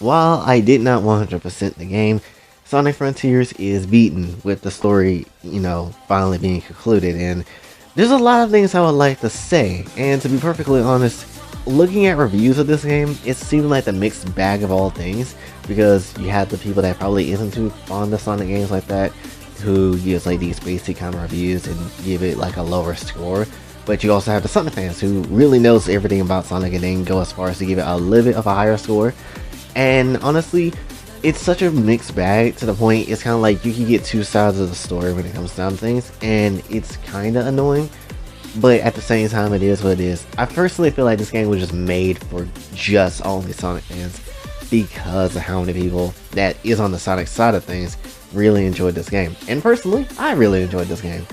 While I did not 100% the game, Sonic Frontiers is beaten with the story, finally being concluded, and there's a lot of things I would like to say, and to be perfectly honest, looking at reviews of this game, it seemed like the mixed bag of all things, because you have the people that probably isn't too fond of Sonic games like that, who gives like these basic kind of reviews and give it like a lower score, but you also have the Sonic fans who really knows everything about Sonic and then go as far as to give it a little bit of a higher score. And honestly, it's such a mixed bag to the point it's kind of like you can get two sides of the story when it comes down to things, and it's kind of annoying, but at the same time it is what it is. I personally feel like this game was just made for just only Sonic fans because of how many people that is on the Sonic side of things really enjoyed this game, and personally I really enjoyed this game.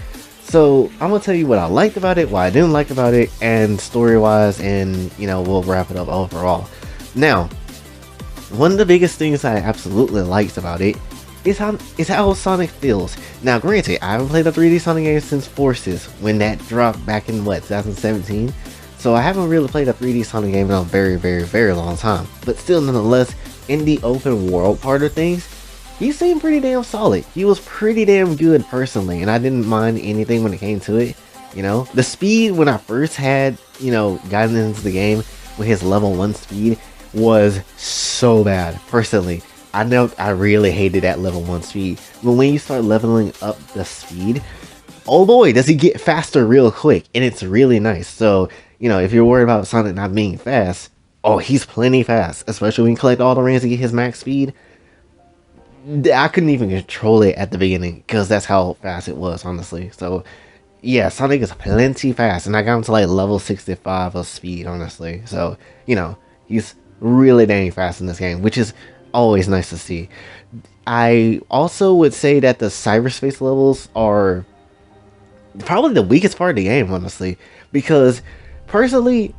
So I'm gonna tell you what I liked about it, what I didn't like about it, and story wise, and we'll wrap it up overall. Now, one of the biggest things I absolutely liked about it is how Sonic feels. Now, granted, I haven't played a 3D Sonic game since Forces, when that dropped back in, 2017? So I haven't really played a 3D Sonic game in a very, very, very long time. But still, nonetheless, in the open world part of things, he seemed pretty damn solid. He was pretty damn good personally, and I didn't mind anything when it came to it. The speed when I first had, gotten into the game with his level 1 speed, was so bad. Personally, I know I really hated that level 1 speed, but when you start leveling up the speed, oh boy, does he get faster real quick, and it's really nice. So, if you're worried about Sonic not being fast, oh, he's plenty fast, especially when you collect all the rings to get his max speed. I couldn't even control it at the beginning, because that's how fast it was, honestly. So, yeah, Sonic is plenty fast, and I got him to like level 65 of speed, honestly. So, he's really dang fast in this game, which is always nice to see. I also would say that the cyberspace levels are probably the weakest part of the game, honestly, because personally,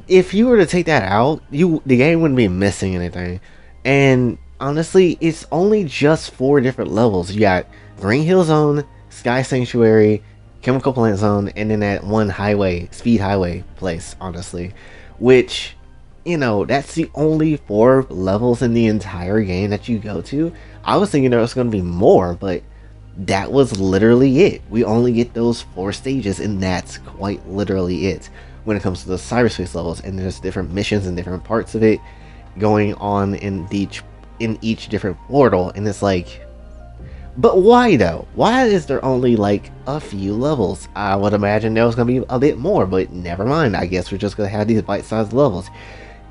if you were to take that out, the game wouldn't be missing anything. And honestly, it's only just 4 different levels. You got Green Hill Zone, Sky Sanctuary, Chemical Plant Zone, and then that one highway, speed highway place, honestly, which, that's the only 4 levels in the entire game that you go to. I was thinking there was going to be more, but that was literally it. We only get those 4 stages, and that's quite literally it when it comes to the cyberspace levels. And there's different missions and different parts of it going on in each different portal, and it's like, but why though? Why is there only like a few levels? I would imagine there was going to be a bit more, but never mind. I guess we're just going to have these bite-sized levels.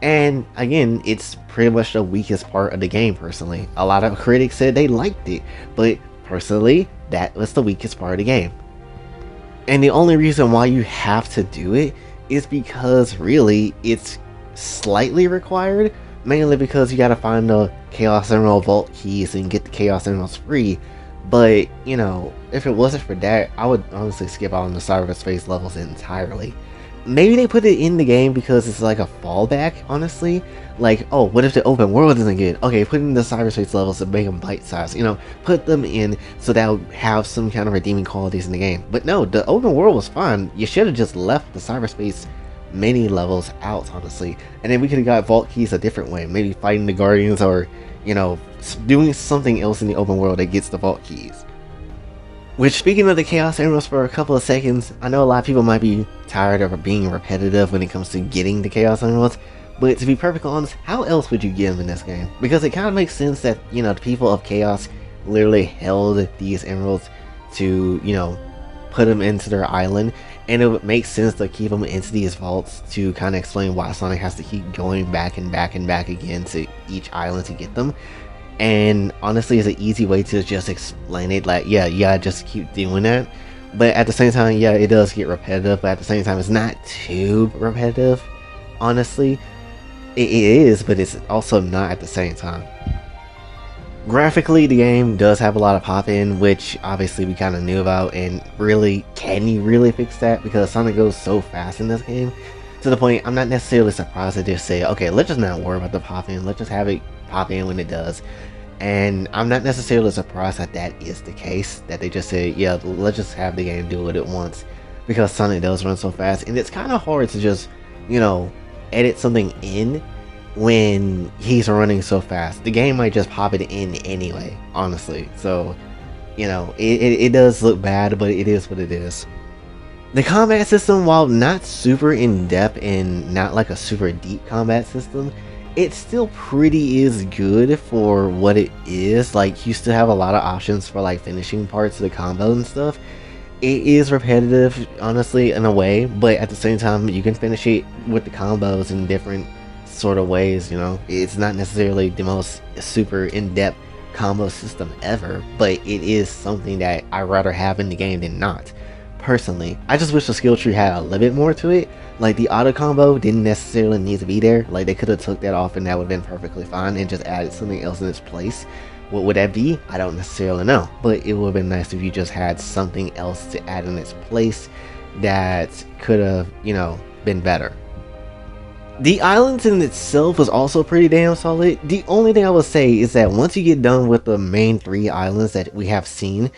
And again, it's pretty much the weakest part of the game, personally. A lot of critics said they liked it, but personally, that was the weakest part of the game. And the only reason why you have to do it is because really it's slightly required, mainly because you gotta find the Chaos Emerald Vault keys and get the Chaos Emeralds free. But, if it wasn't for that, I would honestly skip out on the cyberspace levels entirely. Maybe they put it in the game because it's like a fallback, honestly. Like, oh, what if the open world isn't good? Okay, put in the cyberspace levels to make them bite-sized. Put them in so that will have some kind of redeeming qualities in the game. But no, the open world was fine. You should have just left the cyberspace mini levels out, honestly. And then we could have got vault keys a different way. Maybe fighting the Guardians, or, doing something else in the open world that gets the vault keys. Which, speaking of the Chaos Emeralds for a couple of seconds, I know a lot of people might be tired of being repetitive when it comes to getting the Chaos Emeralds, but to be perfectly honest, how else would you get them in this game? Because it kind of makes sense that, the people of Chaos literally held these emeralds to, put them into their island, and it would make sense to keep them into these vaults to kind of explain why Sonic has to keep going back and back and back again to each island to get them. And honestly, it's an easy way to just explain it, like, yeah, just keep doing that. But at the same time, yeah, it does get repetitive, but at the same time, it's not too repetitive, honestly. It is, but it's also not at the same time. Graphically, the game does have a lot of pop-in, which obviously we kind of knew about, and really, can you really fix that? Because Sonic goes so fast in this game, to the point I'm not necessarily surprised that they say, okay, let's just not worry about the pop-in, let's just have it pop in when it does. And I'm not necessarily surprised that that is the case, that they just say, yeah, let's just have the game do what it wants, because Sonic does run so fast, and it's kind of hard to just, edit something in when he's running so fast. The game might just pop it in anyway, honestly. So, you know, it does look bad, but it is what it is. The combat system, while not super in-depth and not like a super deep combat system, it still pretty is good for what it is. Like, you still have a lot of options for like finishing parts of the combo and stuff. It is repetitive, honestly, in a way, but at the same time, you can finish it with the combos in different sort of ways, you know? It's not necessarily the most super in-depth combo system ever, but it is something that I'd rather have in the game than not. Personally, I just wish the skill tree had a little bit more to it. Like, the auto combo didn't necessarily need to be there. Like, they could have took that off and that would have been perfectly fine and just added something else in its place. What would that be? I don't necessarily know, but it would have been nice if you just had something else to add in its place that could have, you know, been better. The islands in itself was also pretty damn solid. The only thing I will say is that once you get done with the main 3 islands that we have seen,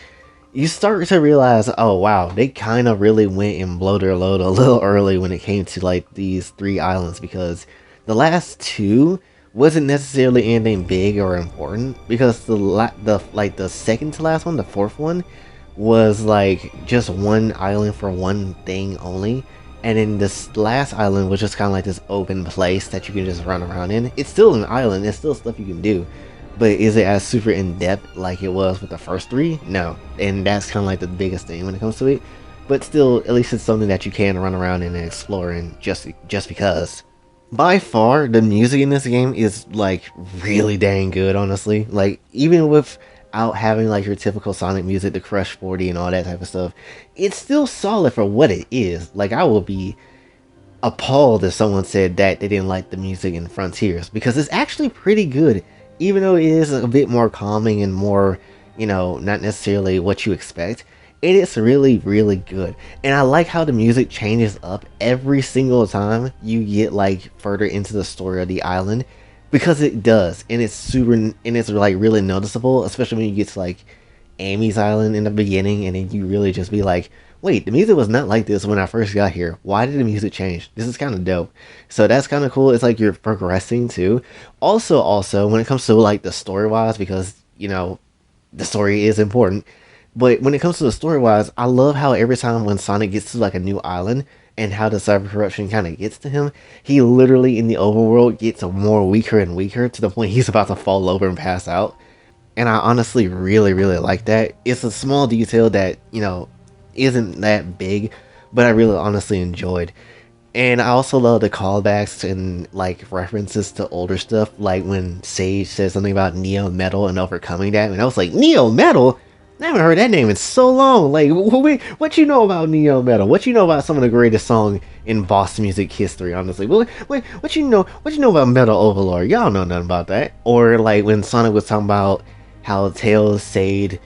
you start to realize, oh wow, they kind of really went and blow their load a little early when it came to like these 3 islands, because the last 2 wasn't necessarily anything big or important, because the second to last one, the 4th one, was like just one island for one thing only, and then this last island was just kind of like this open place that you can just run around in. It's still an island, it's still stuff you can do, but is it as super in-depth like it was with the first 3? No. And that's kind of like the biggest thing when it comes to it. But still, at least it's something that you can run around in and explore in just because. By far, the music in this game is like really dang good, honestly. Like, even without having like your typical Sonic music, the Crush 40 and all that type of stuff, it's still solid for what it is. Like, I will be appalled if someone said that they didn't like the music in Frontiers, because it's actually pretty good. Even though it is a bit more calming and more, you know, not necessarily what you expect, it is really, really good. And I like how the music changes up every single time you get like further into the story of the island, because it does, and it's super, and it's like really noticeable, especially when you get to like Amy's Island in the beginning, and then you really just be like, wait, the music was not like this when I first got here. Why did the music change? This is kind of dope. So that's kind of cool. It's like you're progressing too. Also, when it comes to like the story-wise, because, you know, the story is important. But when it comes to the story-wise, I love how every time when Sonic gets to like a new island, and how the cyber corruption kind of gets to him, he literally in the overworld gets more weaker and weaker to the point he's about to fall over and pass out. And I honestly really, really like that. It's a small detail that, you know, isn't that big, but I really honestly enjoyed. And I also love the callbacks and like references to older stuff, like when Sage says something about Neo Metal and overcoming that, and I was like, Neo Metal? I haven't heard that name in so long. Like, what you know about Neo Metal? What you know about some of the greatest songs in boss music history? Honestly, what you know about Metal Overlord? Y'all know nothing about that. Or like when Sonic was talking about how Tails saved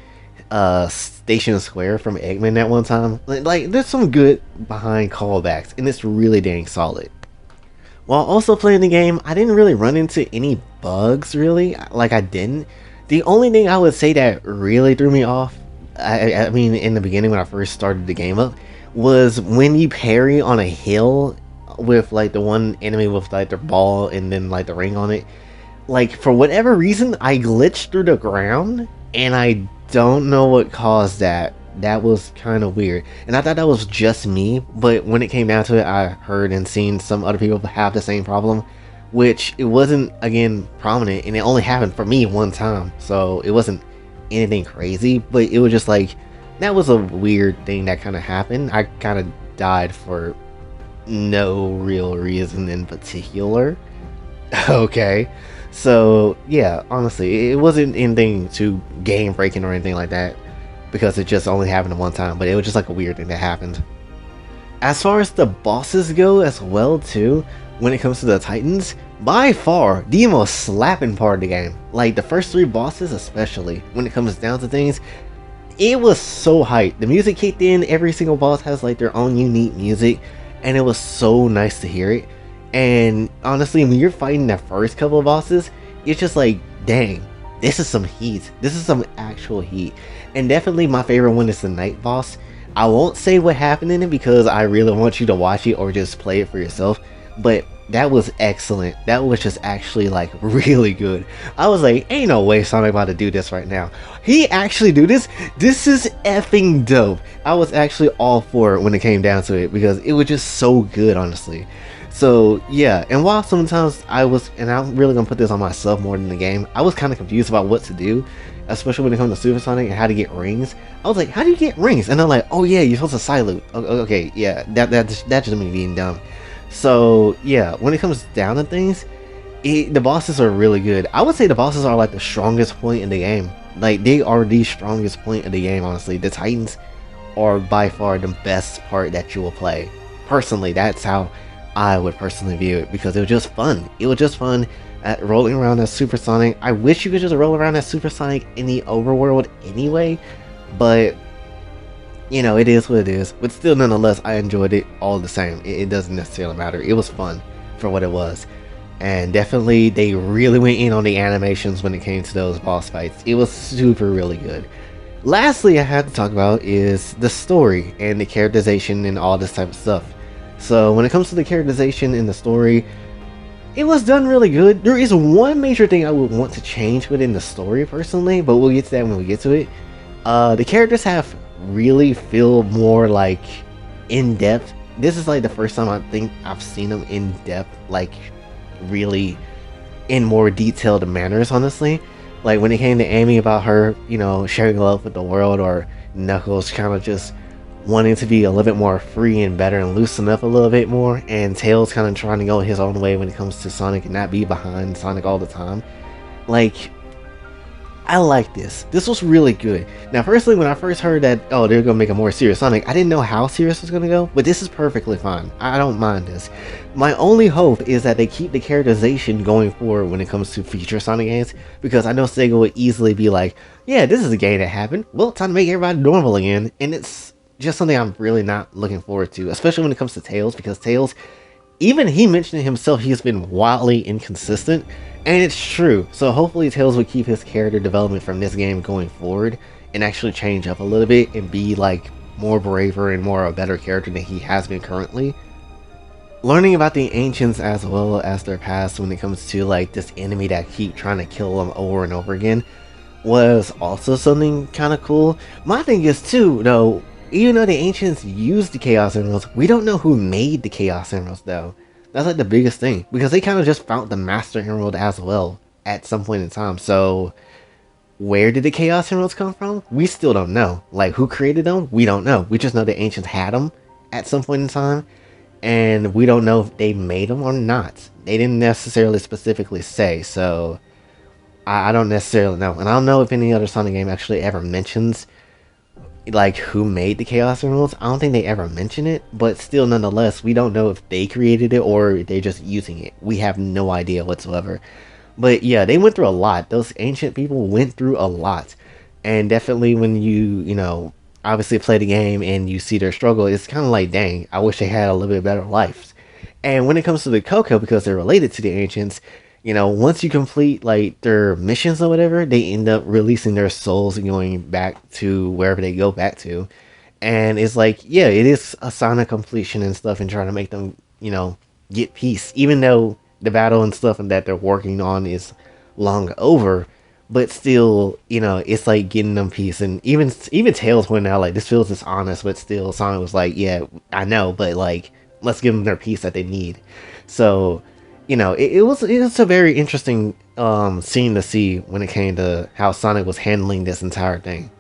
Station Square from Eggman at one time. Like, there's some good behind callbacks, and it's really dang solid. While also playing the game, I didn't really run into any bugs, really. Like, I didn't. The only thing I would say that really threw me off, I mean, in the beginning when I first started the game up, was when you parry on a hill with, like, the one enemy with, like, their ball and then, like, the ring on it. Like, for whatever reason, I glitched through the ground, and I don't know what caused that. That was kind of weird. And I thought that was just me, but when it came down to it, I heard and seen some other people have the same problem. Which, it wasn't, again, prominent, and it only happened for me one time, so it wasn't anything crazy, but it was just like, that was a weird thing that kind of happened. I kind of died for no real reason in particular. Okay, so yeah, honestly, it wasn't anything too game breaking or anything like that, because it just only happened one time, but it was just like a weird thing that happened. As far as the bosses go as well too, when it comes to the Titans, by far the most slapping part of the game. Like the first 3 bosses especially, when it comes down to things, it was so hyped. The music kicked in, every single boss has like their own unique music, and it was so nice to hear it. And honestly, when you're fighting the first couple of bosses, it's just like, dang, this is some heat. This is some actual heat. And definitely my favorite one is the night boss. I won't say what happened in it because I really want you to watch it or just play it for yourself. But That was excellent. That was just actually like really good. I was like, ain't no way Sonic about to do this right now. He actually do this. This is effing dope. I was actually all for it when it came down to it because it was just so good, honestly. So yeah, and while sometimes I was, and I'm really gonna put this on myself more than the game, I was kind of confused about what to do, especially when it comes to Super Sonic and how to get rings. I was like, how do you get rings? And they're like, oh yeah, you're supposed to silute. Okay, yeah, that's just me being dumb. So yeah, when it comes down to things, the bosses are really good. I would say the bosses are like the strongest point in the game. Like they are the strongest point of the game, honestly. The Titans are by far the best part that you will play. Personally, that's how I would personally view it because it was just fun. It was just fun at rolling around as Super Sonic. I wish you could just roll around as Super Sonic in the overworld anyway, but you know, it is what it is. But still, nonetheless, I enjoyed it all the same. It doesn't necessarily matter. It was fun for what it was. And definitely, they really went in on the animations when it came to those boss fights. It was super really good. Lastly, I had to talk about is the story and the characterization and all this type of stuff. So when it comes to the characterization in the story, it was done really good. There is one major thing I would want to change within the story personally, but we'll get to that when we get to it. The characters have really feel more like in depth. This is like the first time I think I've seen them in depth, like really in more detailed manners, honestly. Like when it came to Amy about her, you know, sharing love with the world, or Knuckles kind of just wanting to be a little bit more free and better and loosen up a little bit more, and Tails kind of trying to go his own way when it comes to Sonic and not be behind Sonic all the time. Like, I like this. This was really good. Now, personally, when I first heard that, oh, they're gonna make a more serious Sonic, I didn't know how serious it was gonna go, but this is perfectly fine. I don't mind this. My only hope is that they keep the characterization going forward when it comes to future Sonic games, because I know Sega would easily be like, yeah, this is a game that happened. Well, time to make everybody normal again, and it's just something I'm really not looking forward to, especially when it comes to Tails, because Tails, even he mentioned himself, he's been wildly inconsistent, and it's true. So hopefully Tails will keep his character development from this game going forward and actually change up a little bit and be like more braver and more a better character than he has been currently. Learning about the ancients as well as their past when it comes to like this enemy that keep trying to kill them over and over again was also something kind of cool. My thing is too, though, even though the ancients used the Chaos Emeralds, we don't know who made the Chaos Emeralds though. That's like the biggest thing, because they kind of just found the Master Emerald as well at some point in time. So where did the Chaos Emeralds come from? We still don't know. Like, who created them? We don't know. We just know the ancients had them at some point in time, and we don't know if they made them or not. They didn't necessarily specifically say, so I don't necessarily know. And I don't know if any other Sonic game actually ever mentions like who made the Chaos Emeralds. I don't think they ever mention it, but still, nonetheless, we don't know if they created it or they're just using it. We have no idea whatsoever. But yeah, they went through a lot. Those ancient people went through a lot, and definitely when you know, obviously play the game and you see their struggle, it's kind of like, dang, I wish they had a little bit better lives. And when it comes to the Coco, because they're related to the ancients, you know, once you complete like their missions or whatever, they end up releasing their souls and going back to wherever they go back to. And it's like, yeah, it is a sign of completion and stuff, and trying to make them, you know, get peace, even though the battle and stuff and that they're working on is long over. But still, you know, it's like getting them peace. And even Tails went out like, this feels dishonest, but still Sonic was like, yeah, I know, but like, let's give them their peace that they need. So, you know, it was a very interesting scene to see when it came to how Sonic was handling this entire thing.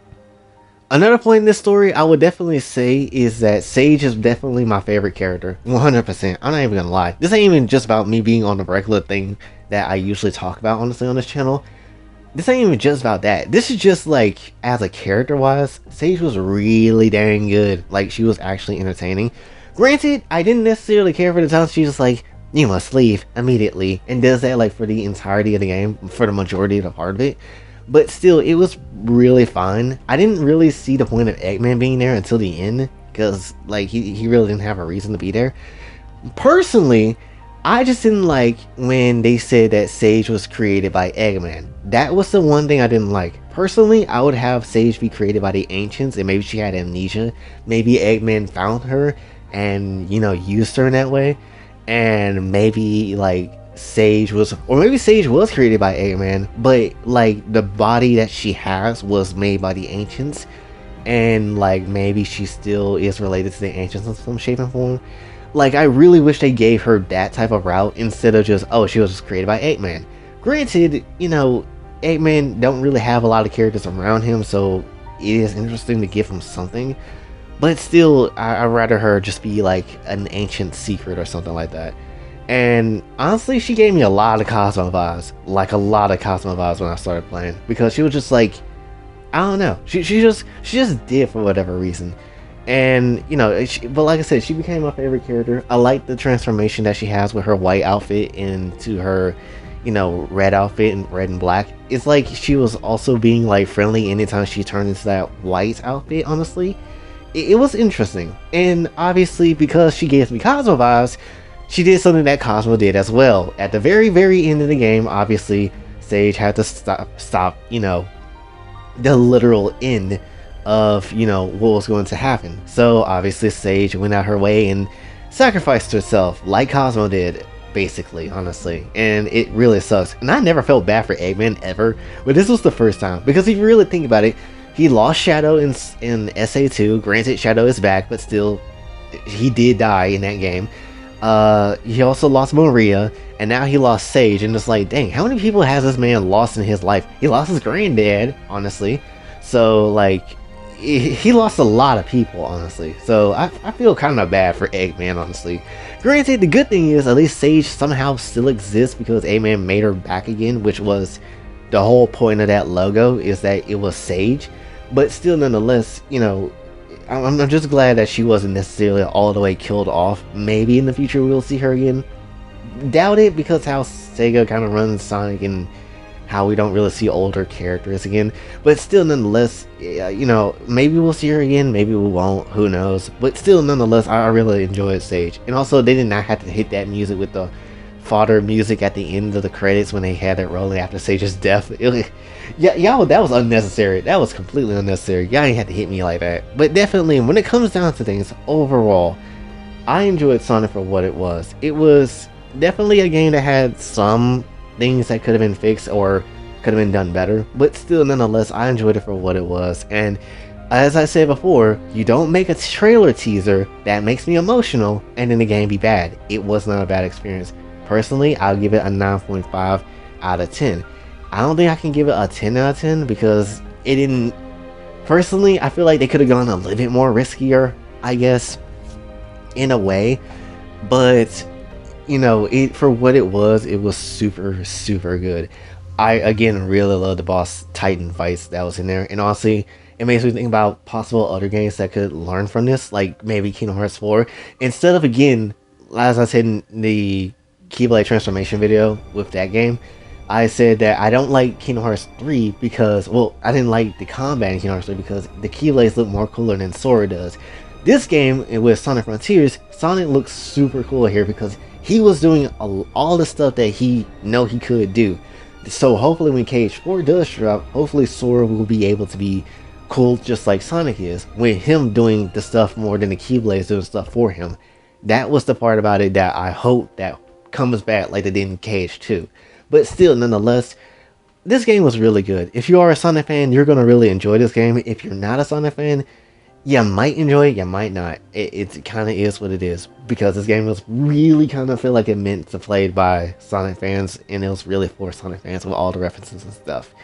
Another point in this story I would definitely say is that Sage is definitely my favorite character. 100%. I'm not even gonna lie. This ain't even just about me being on the regular thing that I usually talk about, honestly, on this channel. This ain't even just about that. This is just like, as a character wise, Sage was really dang good. Like, she was actually entertaining. Granted, I didn't necessarily care for the time she's just like, you must leave immediately, and does that like for the entirety of the game, for the majority of the part of it. But still, it was really fun. I didn't really see the point of Eggman being there until the end, because like he really didn't have a reason to be there. Personally, I just didn't like when they said that Sage was created by Eggman. That was the one thing I didn't like. Personally, I would have Sage be created by the ancients, and maybe she had amnesia. Maybe Eggman found her and, you know, used her in that way. and maybe like Sage was, or maybe Sage was created by Eggman, but like the body that she has was made by the ancients, and like maybe she still is related to the ancients in some shape and form. Like, I really wish they gave her that type of route instead of just, oh, she was just created by Eggman. Granted, you know, Eggman don't really have a lot of characters around him, so it is interesting to give him something. But still, I'd rather her just be like an ancient secret or something like that. And honestly, she gave me a lot of Cosmo vibes. Like, a lot of Cosmo vibes when I started playing. Because she was just like, I don't know. She just did for whatever reason. And you know, but like I said, she became my favorite character. I like the transformation that she has with her white outfit into her, you know, red outfit and red and black. It's like she was also being like friendly anytime she turned into that white outfit. Honestly, it was interesting. And obviously, because she gave me Cosmo vibes, she did something that Cosmo did as well. At the very end of the game, obviously, Sage had to stop, you know, the literal end of, you know, what was going to happen. So obviously Sage went out her way and sacrificed herself like Cosmo did, basically, honestly. And it really sucks. And I never felt bad for Eggman ever, but this was the first time. Because if you really think about it, he lost Shadow in SA2. Granted, Shadow is back, but still, he did die in that game. He also lost Maria, and now he lost Sage, and it's like, dang, how many people has this man lost in his life? He lost his granddad, honestly. So, like, he lost a lot of people, honestly. So I feel kind of bad for Eggman, honestly. Granted, the good thing is at least Sage somehow still exists because Eggman made her back again, which was the whole point of that logo, is that it was Sage. But still, nonetheless, you know, I'm just glad that she wasn't necessarily all the way killed off. Maybe in the future we'll see her again. Doubt it, because how Sega kind of runs Sonic and how we don't really see older characters again. But still, nonetheless, you know, maybe we'll see her again, maybe we won't, who knows. But still, nonetheless, I really enjoyed Sage. And also, they did not have to hit that music with the fodder music at the end of the credits when they had it rolling after Sage's death. Yeah, y'all, that was unnecessary. That was completely unnecessary. Y'all ain't had to hit me like that. But definitely, when it comes down to things, overall, I enjoyed Sonic for what it was. It was definitely a game that had some things that could have been fixed or could have been done better, but still, nonetheless, I enjoyed it for what it was. And as I said before, you don't make a trailer teaser that makes me emotional and then the game be bad. It was not a bad experience. Personally, I'll give it a 9.5 out of 10. I don't think I can give it a 10 out of 10 because it didn't. Personally, I feel like they could have gone a little bit more riskier, I guess, in a way. But you know, it for what it was super good. I again really love the boss Titan fights that was in there, and honestly, it makes me think about possible other games that could learn from this, like maybe Kingdom Hearts 4. Instead of, again, as I said in the Keyblade transformation video with that game, I said that I don't like Kingdom Hearts 3 because, well, I didn't like the combat in Kingdom Hearts 3 because the Keyblades look more cooler than Sora does. This game with Sonic Frontiers, Sonic looks super cool here because he was doing all the stuff that he could do. So hopefully when KH4 does drop, hopefully Sora will be able to be cool just like Sonic is, with him doing the stuff more than the Keyblades doing stuff for him. That was the part about it that I hope that comes back like they did in KH2. But still, nonetheless, this game was really good. If you are a Sonic fan, you're going to really enjoy this game. If you're not a Sonic fan, you might enjoy it, you might not. It kind of is what it is, because this game was really kind of feel like it meant to play by Sonic fans, and it was really for Sonic fans with all the references and stuff.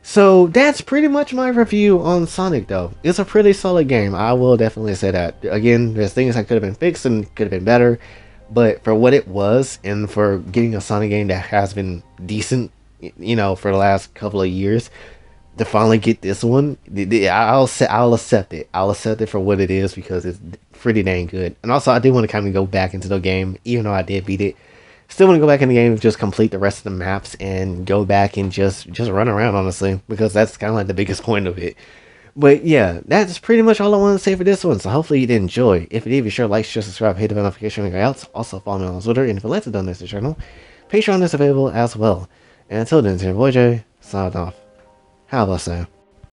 So that's pretty much my review on Sonic, though. It's a pretty solid game, I will definitely say that. Again, there's things that could have been fixed and could have been better, but for what it was, and for getting a Sonic game that has been decent, you know, for the last couple of years, to finally get this one, I'll accept it. I'll accept it for what it is because it's pretty dang good. And also, I did want to kind of go back into the game, even though I did beat it. Still want to go back in the game and just complete the rest of the maps and go back and just run around, honestly, because that's kind of like the biggest point of it. But yeah, that's pretty much all I want to say for this one. So hopefully you did enjoy. If you did, be sure to like, share, subscribe, hit the bell notification, and else. Also follow me on Twitter, and if you'd like to donate to the channel, Patreon is available as well. And until then, it's your boy Jay, signing off. Have a blessed day.